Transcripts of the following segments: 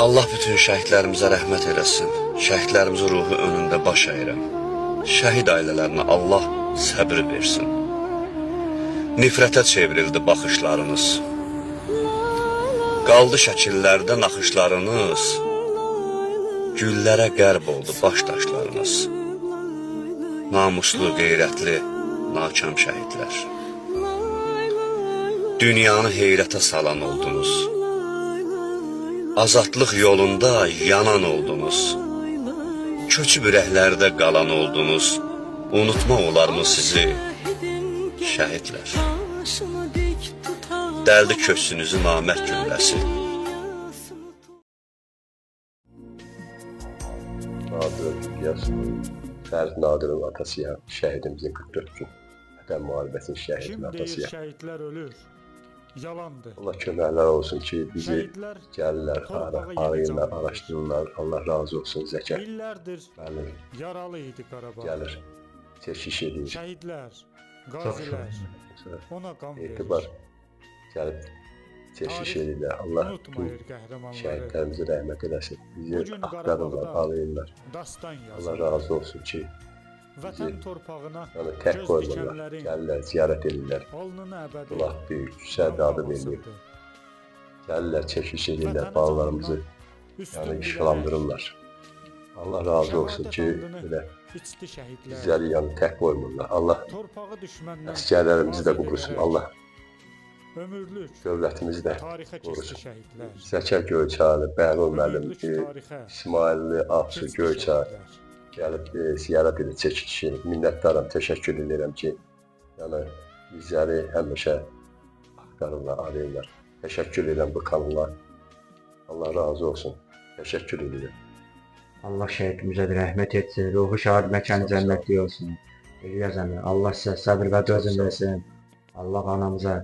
Allah bütün şəhidlərimizə rəhmət eləsin. Şəhidlərimizin ruhu önündə baş əyirəm. Şəhid ailələrinə Allah səbr versin. Nifrətə çevrildi baxışlarınız. Qaldı şəkillərdə naxışlarınız. Güllərə qərb oldu baş daşlarınız. Namuslu, qeyrətli, nakam şəhidlər. Dünyanı heyrətə salan oldunuz. Azadlıq yolunda yanan oldunuz. Köçüb ürəklərdə qalan oldunuz. Unutmaq olarmı sizi, şəhidlər? Dəldi köksünüzü namərd gülləsi. Nadir İlyas, Fərz Nadir'in atasıyam, şəhidimizin 44 gün Vətən müharibəsinin şəhidinin atasıyam. Şəhidlər ölür, yalandır. Allah köməklər olsun ki, bizi gəlirlər, arayırlar, araşdırırlar. Allah razı olsun Zəkər. İllərdir yaralı idi Qarabağ. Gəlir, çeşiş edir. Şəhidlər, qazilər ona qan verir. Etibar gəlib, çeşiş edirlər. Allah Unutmayır qəhrəmanları. şəhidlərimizi rəhmət eləsin. Bizi axtarırlar, arayırlar. Dastan yazır. Allah razı olsun ki, Vətən torpağına yəni tək göz qoymurlar, dikənlərin gəlirlər, ziyarət edirlər. alnını əbədi Allah böyük, sədadı verir. Gəlirlər, çekiş edirlər, bağlarımızı yəni işıqlandırırlar. Allah razı olsun ki, belə içdi şəhidlər. bizləri yəni tək qoymurlar. Allah Torpağı düşməndən əsgərlərimizi də qorusun. Allah ömürlük dövlətimizi də tarixə keçdi qorusun. şəhidlər. Zəkər Göyçaylı, Bəhlul müəllim, Ömürlük tarixə İsmailli, Ağsu, keçdi Göyçay şəhidlər. gəlib ziyarət edir, çəkilişi. Minnətdaram, təşəkkür edirəm ki, yəni bizləri həmişə axtarırlar, arayırlar. Təşəkkür edirəm bu kanala. Allah razı olsun. Təşəkkür edirəm. Allah şəhidimizə də rəhmət etsin, ruhu şad məkanı cənnətli olsun. İlyas əmi, Allah sizə səbir və dözüm versin. Allah anamıza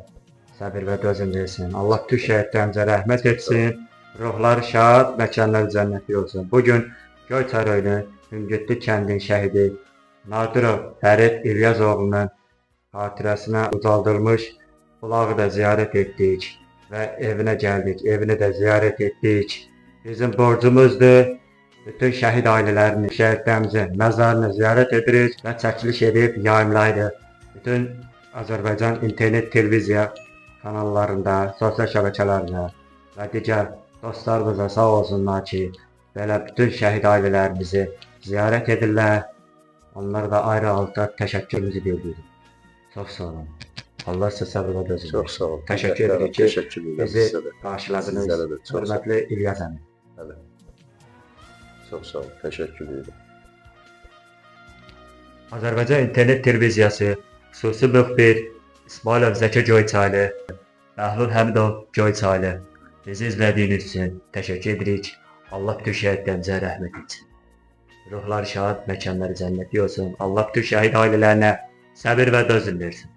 səbir və dözüm versin. Allah tüm şəhidlərimizə rəhmət etsin. Ruhları şad, məkanları cənnətli olsun. Bugün Göyçay rayonu Hüngütlü kəndin şəhidi Nadirov Fərid İlyas oğlunun xatirəsinə ucaldılmış bulağı da ziyarət etdik və evinə gəldik, evini də ziyarət etdik. Bizim borcumuzdur. Bütün şəhid ailələrini, şəhidlərimizin məzarını ziyarət edirik və çəkiliş edib yayımlayırıq. Bütün Azərbaycan internet televiziya kanallarında, sosial şəbəkələrdə və digər dostlarımıza sağ olsunlar ki, belə bütün şəhid ailələrimizi ziyarət edirlər. Onlara da ayrı halda təşəkkürümüzü bildiririk. Çox sağ olun. Allah sizə səbir və dözüm. Çox sağ olun. Təşəkkür edirik ki, Təşəkkür edirəm bizi sizə də. qarşıladınız. Sizlərə də çox sağ olun. Hörmətli İlyas əmi. Bəli. Çox sağ olun. Təşəkkür edirəm. Azərbaycan internet televiziyası xüsusi müxbir İsmailov Zəki Göyçaylı, Bəhlul Həmidov Göyçaylı bizi izlədiyiniz üçün təşəkkür edirik. Allah bütün şəhidlərimizə rəhmət etsin. Ruhları şad, məkanları cənnətli olsun. Allah bütün şəhid ailələrinə səbir və dözüm versin.